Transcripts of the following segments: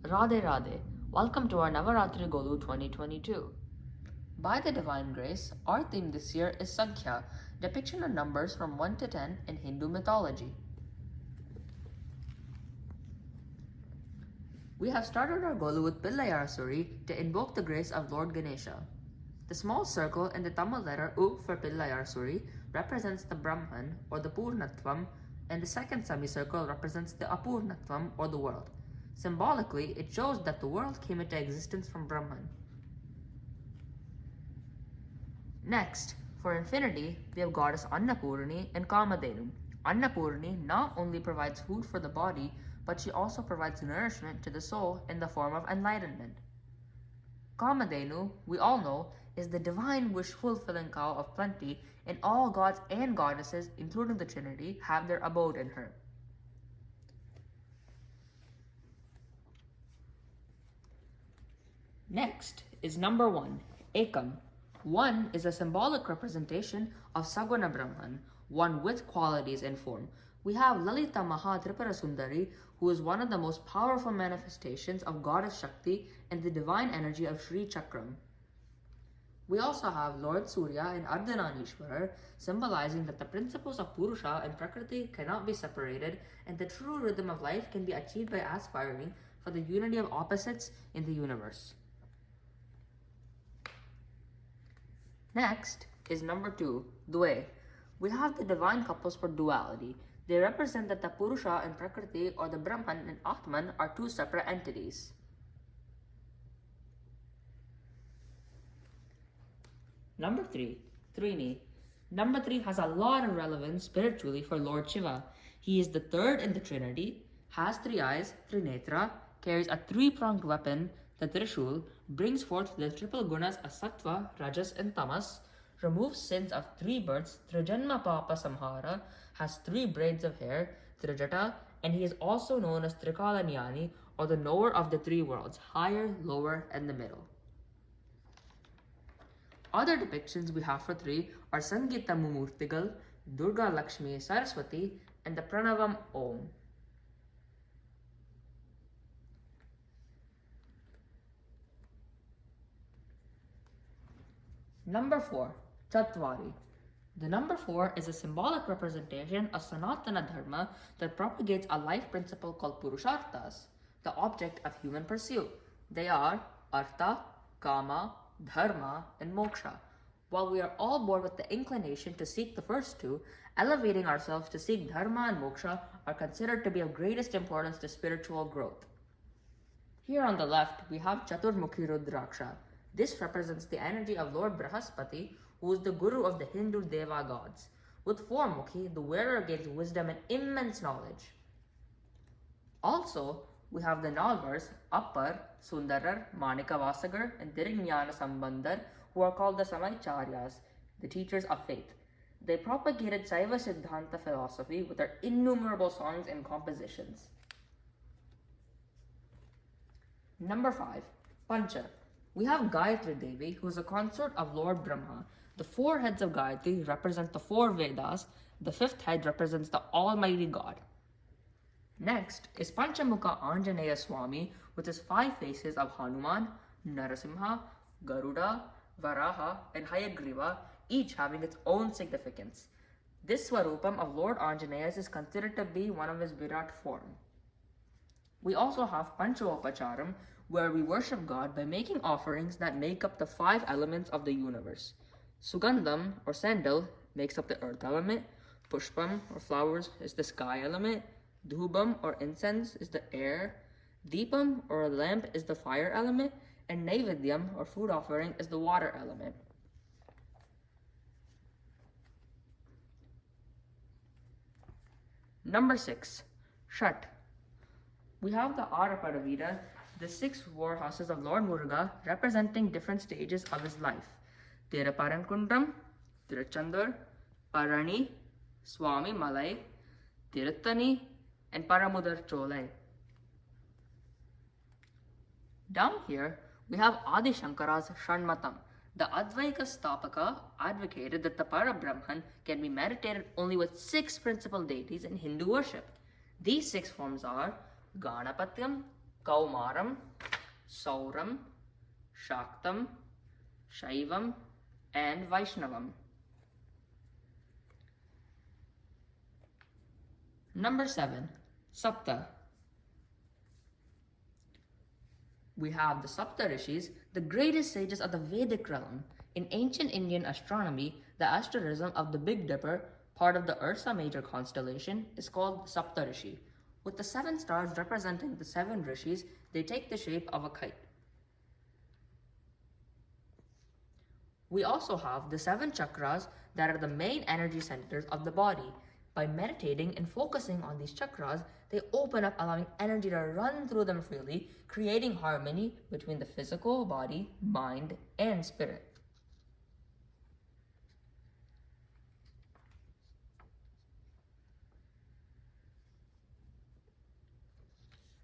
Radhe Radhe, welcome to our Navarathri Golu 2022. By the divine grace, our theme this year is Sankhya, depiction of numbers from 1 to 10 in Hindu mythology. We have started our Golu with Pillayarasuri to invoke the grace of Lord Ganesha. The small circle in the Tamil letter U for Pillayarasuri represents the Brahman or the Purnatvam, and the second semicircle represents the Apurnatvam or the world. Symbolically, it shows that the world came into existence from Brahman. Next, for infinity, we have goddess Annapurni and Kamadhenu. Annapurni not only provides food for the body, but she also provides nourishment to the soul in the form of enlightenment. Kamadhenu, we all know, is the divine wish-fulfilling cow of plenty, and all gods and goddesses, including the Trinity, have their abode in her. Next is number 1, Ekam. 1 is a symbolic representation of Saguna Brahman, one with qualities and form. We have Lalita Maha Tripura Sundari, who is one of the most powerful manifestations of Goddess Shakti and the divine energy of Sri Chakram. We also have Lord Surya and Ardhananishwarar, symbolizing that the principles of Purusha and Prakriti cannot be separated, and the true rhythm of life can be achieved by aspiring for the unity of opposites in the universe. Next is number 2, Dve. We have the divine couples for duality. They represent that the Purusha and Prakriti, or the Brahman and Atman, are two separate entities. Number 3, Trini. Number 3 has a lot of relevance spiritually for Lord Shiva. He is the third in the Trinity, has 3 eyes, Trinetra, carries a 3-pronged weapon, the Trishul, brings forth the triple gunas of Sattva, Rajas, and Tamas, removes sins of 3 births, Trijanma Papa Samhara, has 3 braids of hair, Trijata, and he is also known as Trikalanyani, or the knower of the 3 worlds, higher, lower, and the middle. Other depictions we have for 3 are Sangita Mumurtigal, Durga Lakshmi Saraswati, and the Pranavam Om. Number 4, Chatwari. The number 4 is a symbolic representation of Sanatana Dharma that propagates a life principle called Purusharthas, the object of human pursuit. They are Artha, Kama, Dharma, and Moksha. While we are all born with the inclination to seek the first 2, elevating ourselves to seek Dharma and Moksha are considered to be of greatest importance to spiritual growth. Here on the left, we have Chaturmukhi Rudraksha. This represents the energy of Lord Brahaspati, who is the guru of the Hindu Deva gods. With 4 Mukhi, the wearer gains wisdom and immense knowledge. Also, we have the Nalvars, Appar, Sundarar, Manika Vasagar, and Dirignana Sambandar, who are called the Samaicharyas, the teachers of faith. They propagated Saiva Siddhanta philosophy with their innumerable songs and compositions. Number 5, Pancha. We have Gayatri Devi, who is a consort of Lord Brahma. The 4 heads of Gayatri represent the 4 Vedas. The 5th head represents the Almighty God. Next is Panchamukha Anjaneya Swami with his 5 faces of Hanuman, Narasimha, Garuda, Varaha, and Hayagriva, each having its own significance. This Swarupam of Lord Anjaneya is considered to be one of his Virat form. We also have Panchopacharam, where we worship God by making offerings that make up the 5 elements of the universe. Sugandham, or sandal, makes up the earth element. Pushpam, or flowers, is the sky element. Dhubam, or incense, is the air. Deepam, or a lamp, is the fire element. And Naivedyam, or food offering, is the water element. Number 6, Shat. We have the Araparavira, the 6 warhorses of Lord Muruga, representing different stages of his life. Tiraparankundram, Tiruchandar, Parani, Swami Malai, Tiruttani, and Paramudar Cholai. Down here, we have Adi Shankara's Shanmatam. The Advaita Stapaka advocated that the Parabrahman can be meditated only with 6 principal deities in Hindu worship. These 6 forms are Ganapatyam, Kaumaram, Sauram, Shaktam, Shaivam, and Vaishnavam. Number 7. Sapta. We have the Sapta Rishis, the greatest sages of the Vedic realm. In ancient Indian astronomy, the asterism of the Big Dipper, part of the Ursa Major constellation, is called Sapta Rishi. With the 7 stars representing the 7 rishis, they take the shape of a kite. We also have the 7 chakras that are the main energy centers of the body. By meditating and focusing on these chakras, they open up, allowing energy to run through them freely, creating harmony between the physical body, mind, and spirit.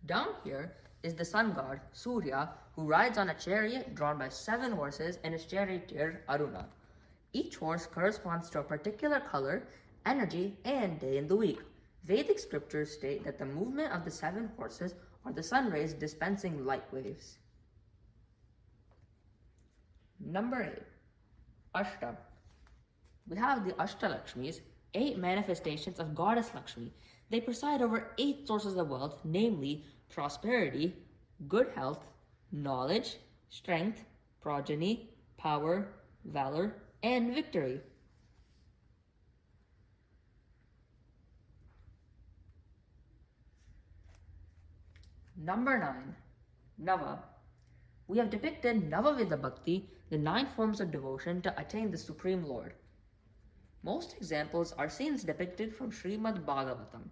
Down here is the sun god, Surya, who rides on a chariot drawn by 7 horses and his charioteer, Aruna. Each horse corresponds to a particular color, energy, and day in the week. Vedic scriptures state that the movement of the 7 horses are the sun rays dispensing light waves. Number 8. Ashta. We have the Ashtalakshmis, 8 manifestations of Goddess Lakshmi. They preside over 8 sources of wealth, namely prosperity, good health, knowledge, strength, progeny, power, valor, and victory. Number 9. Nava. We have depicted Navavida Bhakti, the 9 forms of devotion to attain the Supreme Lord. Most examples are scenes depicted from Srimad Bhagavatam.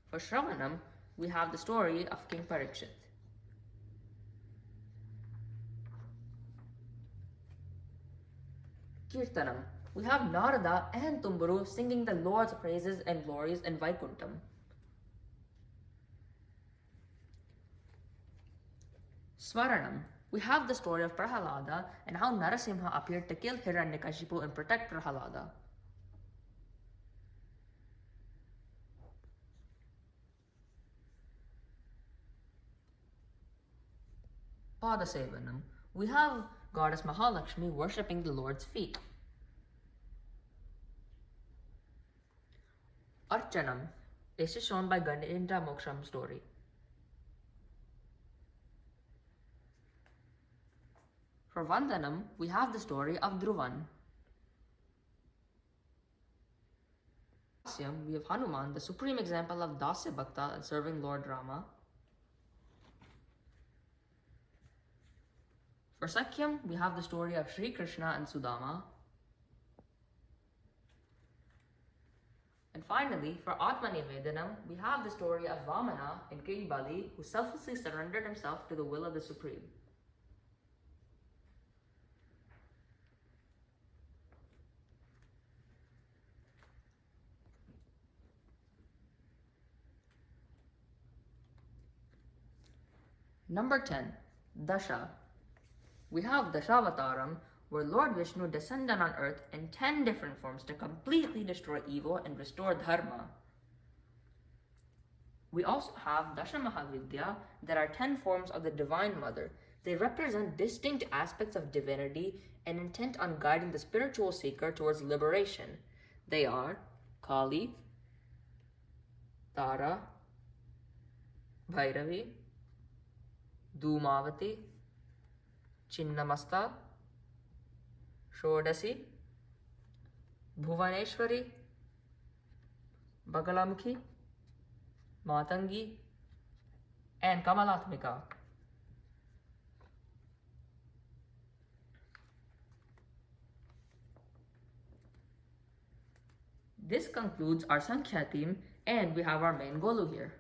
For Shravanam, we have the story of King Parikshit. Kirtanam. We have Narada and Tumburu singing the Lord's praises and glories in Vaikuntham. Smaranam. We have the story of Prahalada and how Narasimha appeared to kill Hiranyakashipu and protect Prahalada. Padasevanam. We have Goddess Mahalakshmi worshipping the Lord's feet. Archanam. This is shown by Ganendra Moksham's story. For Vandanam, we have the story of Dhruvan. Dasyam, we have Hanuman, the supreme example of Dasya Bhakta and serving Lord Rama. For Sakhyam, we have the story of Sri Krishna and Sudama. And finally, for Atmanivedanam, we have the story of Vamana and King Bali, who selflessly surrendered himself to the will of the Supreme. Number 10. Dasha. We have Dashavataram, where Lord Vishnu descended on earth in 10 different forms to completely destroy evil and restore dharma. We also have Dasha Mahavidya, that are 10 forms of the Divine Mother. They represent distinct aspects of divinity and intent on guiding the spiritual seeker towards liberation. They are Kali, Tara, Bhairavi, Dhumavati, Chinnamasta, Shodasi, Bhuvaneshwari, Bagalamukhi, Matangi, and Kamalatmika. This concludes our Sankhya theme, and we have our main Golu here.